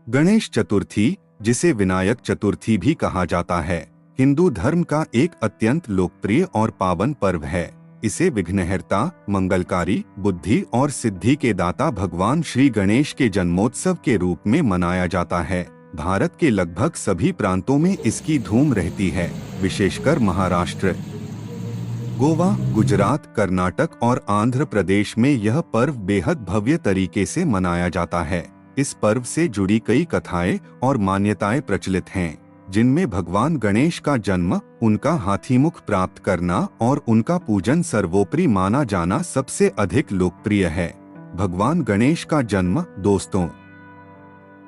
गणेश चतुर्थी, जिसे विनायक चतुर्थी भी कहा जाता है, हिंदू धर्म का एक अत्यंत लोकप्रिय और पावन पर्व है। इसे विघ्नहर्ता, मंगलकारी, बुद्धि और सिद्धि के दाता भगवान श्री गणेश के जन्मोत्सव के रूप में मनाया जाता है। भारत के लगभग सभी प्रांतों में इसकी धूम रहती है, विशेषकर महाराष्ट्र, गोवा, गुजरात, कर्नाटक और आंध्र प्रदेश में यह पर्व बेहद भव्य तरीके से मनाया जाता है। इस पर्व से जुड़ी कई कथाएं और मान्यताएं प्रचलित हैं, जिनमें भगवान गणेश का जन्म, उनका हाथीमुख प्राप्त करना और उनका पूजन सर्वोपरि माना जाना सबसे अधिक लोकप्रिय है। भगवान गणेश का जन्म। दोस्तों,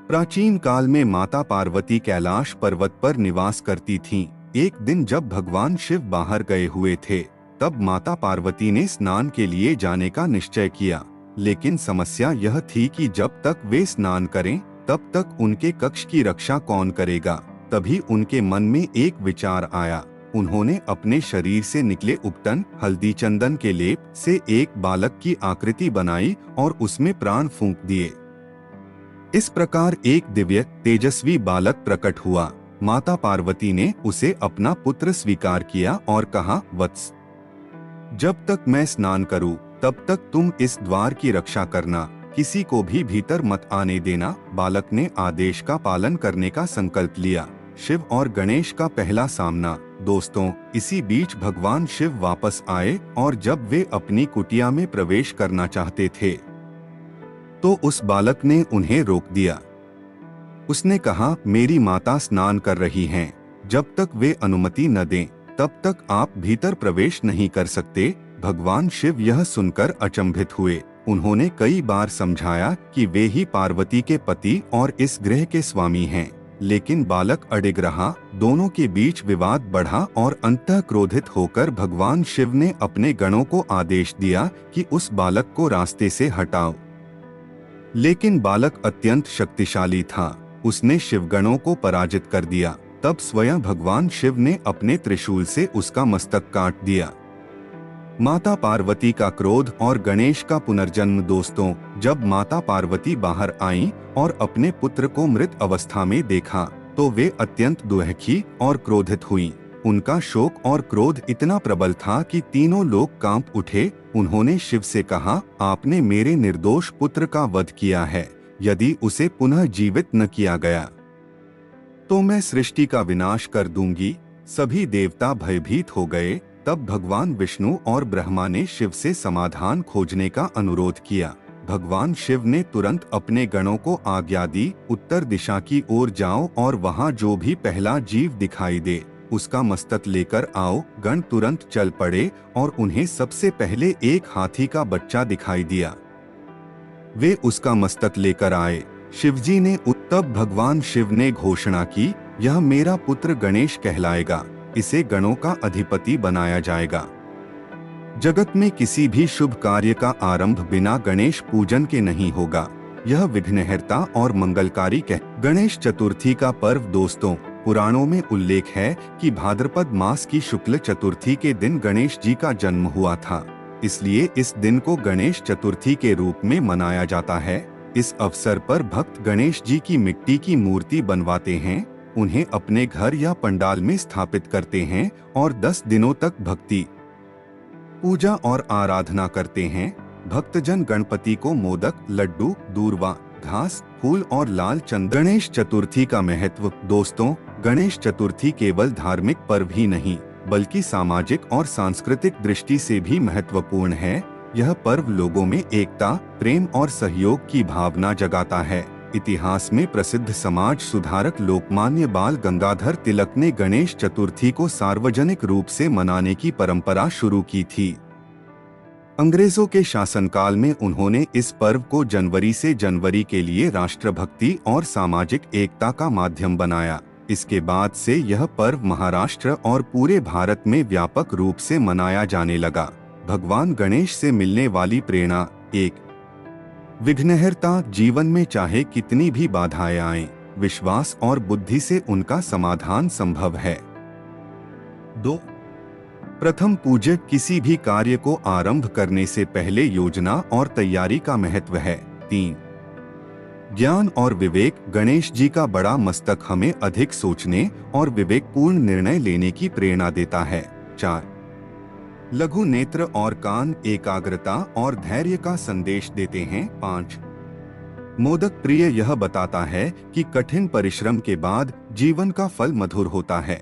प्राचीन काल में माता पार्वती कैलाश पर्वत पर निवास करती थीं। एक दिन जब भगवान शिव बाहर गए हुए थे, तब माता पार्वती ने स्नान के लिए जाने का निश्चय किया। लेकिन समस्या यह थी कि जब तक वे स्नान करें, तब तक उनके कक्ष की रक्षा कौन करेगा। तभी उनके मन में एक विचार आया। उन्होंने अपने शरीर से निकले उपटन, हल्दी चंदन के लेप से एक बालक की आकृति बनाई और उसमें प्राण फूंक दिए। इस प्रकार एक दिव्य, तेजस्वी बालक प्रकट हुआ। माता पार्वती ने उसे अपना पुत्र स्वीकार किया और कहा, वत्स, जब तक मैं स्नान करूं, तब तक तुम इस द्वार की रक्षा करना, किसी को भी भीतर मत आने देना। बालक ने आदेश का पालन करने का संकल्प लिया। शिव और गणेश का पहला सामना। दोस्तों, इसी बीच भगवान शिव वापस आए और जब वे अपनी कुटिया में प्रवेश करना चाहते थे, तो उस बालक ने उन्हें रोक दिया। उसने कहा, मेरी माता स्नान कर रही हैं, जब तक वे अनुमति न दें, तब तक आप भीतर प्रवेश नहीं कर सकते। भगवान शिव यह सुनकर अचंभित हुए। उन्होंने कई बार समझाया कि वे ही पार्वती के पति और इस गृह के स्वामी हैं, लेकिन बालक अडिग रहा। दोनों के बीच विवाद बढ़ा और अंततः क्रोधित होकर भगवान शिव ने अपने गणों को आदेश दिया कि उस बालक को रास्ते से हटाओ। लेकिन बालक अत्यंत शक्तिशाली था, उसने शिवगणों को पराजित कर दिया। तब स्वयं भगवान शिव ने अपने त्रिशूल से उसका मस्तक काट दिया। माता पार्वती का क्रोध और गणेश का पुनर्जन्म। दोस्तों, जब माता पार्वती बाहर आईं और अपने पुत्र को मृत अवस्था में देखा, तो वे अत्यंत दुखी और क्रोधित हुईं। उनका शोक और क्रोध इतना प्रबल था कि तीनों लोग कांप उठे। उन्होंने शिव से कहा, आपने मेरे निर्दोष पुत्र का वध किया है। यदि उसे पुनः जीवित न किया गया, तो मैं सृष्टि का विनाश कर दूंगी। सभी देवता भयभीत हो गए। तब भगवान विष्णु और ब्रह्मा ने शिव से समाधान खोजने का अनुरोध किया। भगवान शिव ने तुरंत अपने गणों को आज्ञा दी, उत्तर दिशा की ओर जाओ और वहां जो भी पहला जीव दिखाई दे, उसका मस्तक लेकर आओ। गण तुरंत चल पड़े और उन्हें सबसे पहले एक हाथी का बच्चा दिखाई दिया। वे उसका मस्तक लेकर आए। शिवजी ने तब भगवान शिव ने घोषणा की, यह मेरा पुत्र गणेश कहलाएगा, इसे गणों का अधिपति बनाया जाएगा। जगत में किसी भी शुभ कार्य का आरंभ बिना गणेश पूजन के नहीं होगा। यह विघ्नहर्ता और मंगलकारी गणेश चतुर्थी का पर्व। दोस्तों, पुराणों में उल्लेख है कि भाद्रपद मास की शुक्ल चतुर्थी के दिन गणेश जी का जन्म हुआ था, इसलिए इस दिन को गणेश चतुर्थी के रूप में मनाया जाता है। इस अवसर पर भक्त गणेश जी की मिट्टी की मूर्ति बनवाते हैं, उन्हें अपने घर या पंडाल में स्थापित करते हैं और 10 दिनों तक भक्ति, पूजा और आराधना करते हैं। भक्तजन गणपति को मोदक, लड्डू, दूर्वा, घास, फूल और लाल चंदन। गणेश चतुर्थी का महत्व। दोस्तों, गणेश चतुर्थी केवल धार्मिक पर्व ही नहीं, बल्कि सामाजिक और सांस्कृतिक दृष्टि से भी महत्वपूर्ण है। यह पर्व लोगों में एकता, प्रेम और सहयोग की भावना जगाता है। इतिहास में प्रसिद्ध समाज सुधारक लोकमान्य बाल गंगाधर तिलक ने गणेश चतुर्थी को सार्वजनिक रूप से मनाने की परंपरा शुरू की थी। अंग्रेजों के शासनकाल में उन्होंने इस पर्व को जनवरी से जनवरी के लिए राष्ट्रभक्ति और सामाजिक एकता का माध्यम बनाया। इसके बाद से यह पर्व महाराष्ट्र और पूरे भारत में व्यापक रूप से मनाया जाने लगा। भगवान गणेश से मिलने वाली प्रेरणा। 1. विघ्नहर्ता। जीवन में चाहे कितनी भी बाधाएं आएं, विश्वास और बुद्धि से उनका समाधान संभव है। 2. प्रथम पूज्य। किसी भी कार्य को आरंभ करने से पहले योजना और तैयारी का महत्व है। 3. ज्ञान और विवेक, गणेश जी का बड़ा मस्तक हमें अधिक सोचने और विवेकपूर्ण निर्णय लेने की प्रेरणा देता है। 4. लघु नेत्र और कान एकाग्रता और धैर्य का संदेश देते हैं। 5. मोदक प्रिय यह बताता है कि कठिन परिश्रम के बाद जीवन का फल मधुर होता है।